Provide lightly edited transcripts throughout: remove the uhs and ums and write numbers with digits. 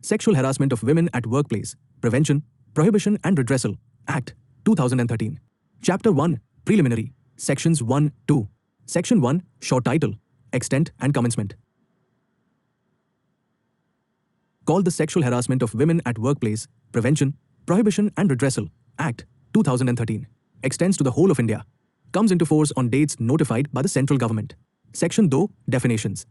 Sexual Harassment of Women at Workplace, Prevention, Prohibition and Redressal, Act, 2013. Chapter 1, Preliminary, Sections 1, 2. Section 1, Short Title, Extent and Commencement. Called the Sexual Harassment of Women at Workplace, Prevention, Prohibition and Redressal, Act, 2013. Extends to the whole of India. Comes into force on dates notified by the central government. Section 2, Definitions.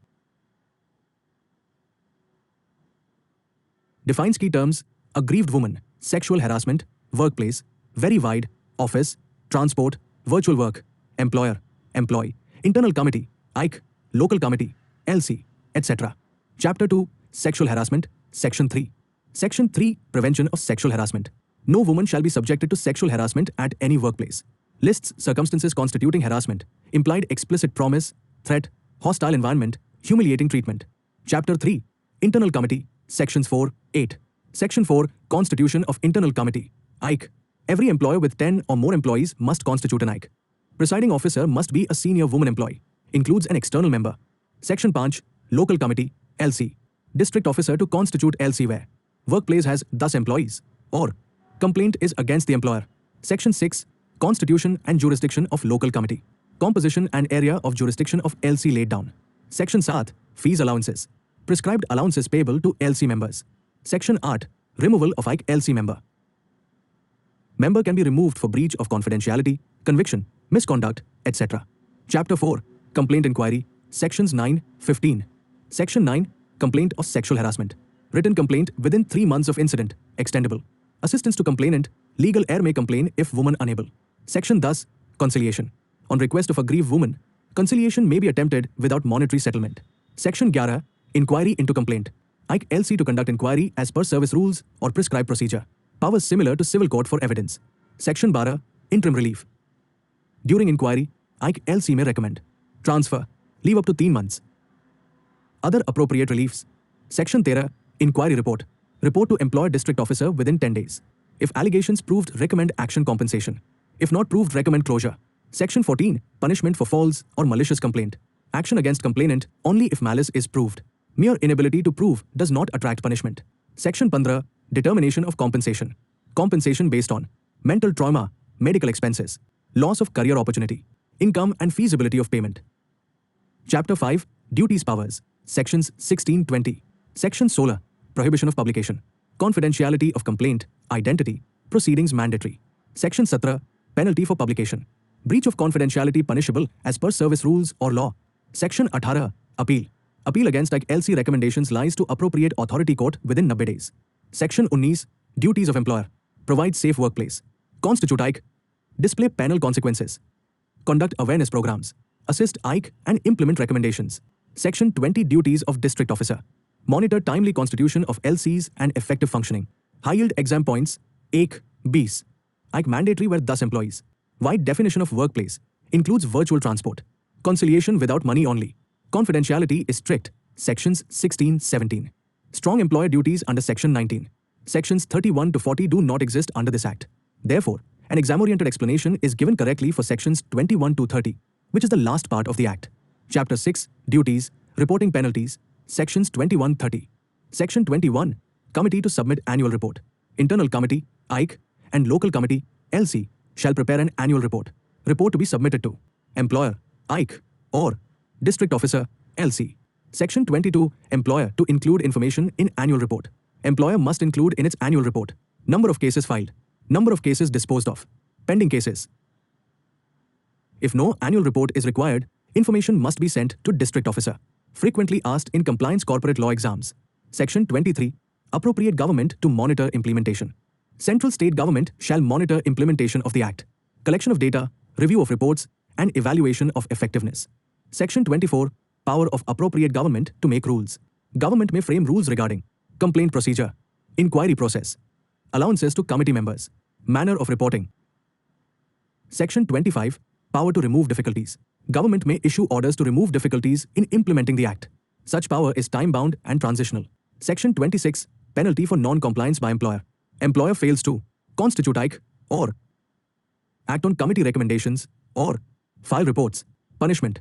Defines key terms: aggrieved woman, sexual harassment, workplace, very wide, office, transport, virtual work, employer, employee, internal committee, IC, local committee, LC, etc. Chapter 2, Sexual Harassment, Section 3. Section 3, Prevention of Sexual Harassment. No woman shall be subjected to sexual harassment at any workplace. Lists circumstances constituting harassment: implied explicit promise, threat, hostile environment, humiliating treatment. Chapter 3, Internal Committee, Sections 4, 8. Section 4, Constitution of Internal Committee, IC. Every employer with 10 or more employees must constitute an IC. Presiding officer must be a senior woman employee. Includes an external member. Section 5, Local Committee, LC. District officer to constitute LC where workplace has 10 employees or complaint is against the employer. Section 6, Constitution and Jurisdiction of Local Committee. Composition and area of jurisdiction of LC laid down. Section 7, Fees allowances. Prescribed allowances payable to LC members. Section 8, Removal of IC LC member. Member can be removed for breach of confidentiality, conviction, misconduct, etc. Chapter 4, Complaint Inquiry, Sections 9, 15. Section 9, Complaint of Sexual Harassment. Written complaint within 3 months of incident, extendable. Assistance to complainant, legal heir may complain if woman unable. Section 10, Conciliation. On request of aggrieved woman, conciliation may be attempted without monetary settlement. Section 11, Inquiry into complaint. IC LC to conduct inquiry as per service rules or prescribed procedure. Powers similar to civil court for evidence. Section 12, Interim relief. During inquiry, IC LC may recommend transfer, leave up to 3 months. Other appropriate reliefs. Section 13, Inquiry report. Report to employer district officer within 10 days. If allegations proved, recommend action compensation. If not proved, recommend closure. Section 14, Punishment for false or malicious complaint. Action against complainant only if malice is proved. Mere inability to prove does not attract punishment. Section 15, Determination of compensation. Compensation based on mental trauma, medical expenses, loss of career opportunity, income and feasibility of payment. Chapter 5, Duties Powers. Sections 16-20. Section 16, Prohibition of publication. Confidentiality of complaint, identity, proceedings mandatory. Section 17, Penalty for publication. Breach of confidentiality punishable as per service rules or law. Section 18, Appeal. Appeal against IC LC recommendations lies to appropriate authority court within 90 days. Section 19, Duties of employer. Provide safe workplace. Constitute IC. Display penal consequences. Conduct awareness programs. Assist IC and implement recommendations. Section 20, Duties of district officer. Monitor timely constitution of LCs and effective functioning. High yield exam points, ek, Bs. IC mandatory where 10 employees. Wide definition of workplace. Includes virtual transport. Conciliation without money only. Confidentiality is strict. Sections 16-17. Strong employer duties under Section 19. Sections 31 to 40 do not exist under this Act. Therefore, an exam-oriented explanation is given correctly for Sections 21 to 30, which is the last part of the Act. Chapter 6, Duties, Reporting Penalties, Sections 21-30. Section 21, Committee to submit annual report. Internal Committee, IC, and Local Committee, LC, shall prepare an annual report. Report to be submitted to employer, IC, or District Officer, LC. Section 22, Employer to include information in annual report. Employer must include in its annual report number of cases filed, number of cases disposed of, pending cases. If no annual report is required, information must be sent to District Officer. Frequently asked in compliance corporate law exams. Section 23, Appropriate government to monitor implementation. Central state government shall monitor implementation of the Act. Collection of data, review of reports, and evaluation of effectiveness. Section 24, Power of appropriate government to make rules. Government may frame rules regarding complaint procedure, inquiry process, allowances to committee members, manner of reporting. Section 25, Power to remove difficulties. Government may issue orders to remove difficulties in implementing the Act. Such power is time-bound and transitional. Section 26, Penalty for non-compliance by employer. Employer fails to constitute IC or act on committee recommendations or file reports. Punishment: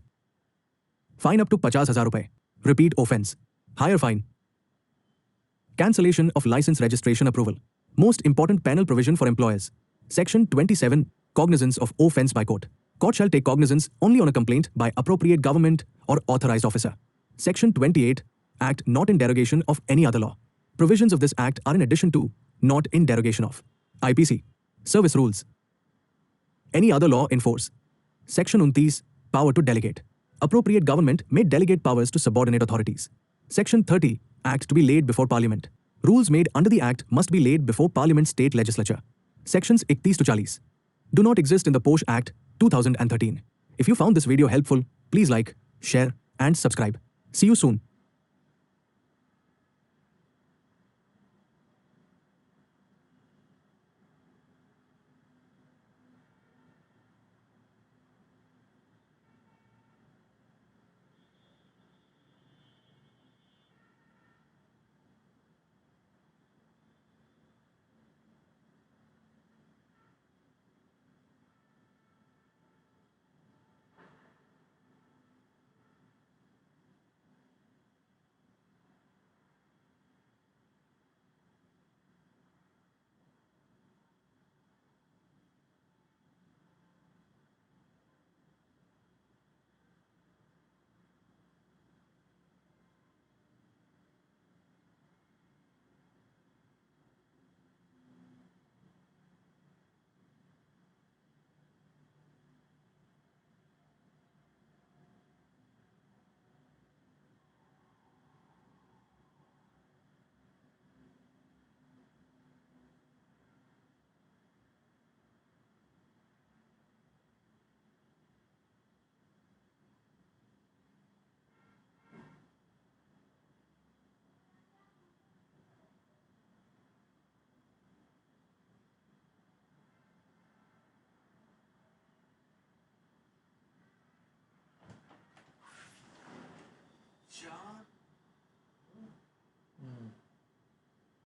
fine up to 50,000 rupees. Repeat offense, higher fine. Cancellation of license registration approval. Most important penal provision for employers. Section 27. Cognizance of offence by court. Court shall take cognizance only on a complaint by appropriate government or authorized officer. Section 28. Act not in derogation of any other law. Provisions of this Act are in addition to, not in derogation of, IPC. Service rules. Any other law in force. Section 29. Power to delegate. Appropriate government may delegate powers to subordinate authorities. Section 30. Act to be laid before Parliament. Rules made under the Act must be laid before Parliament State Legislature. Sections 31 to 40 do not exist in the POSH Act 2013. If you found this video helpful, please like, share and subscribe. See you soon.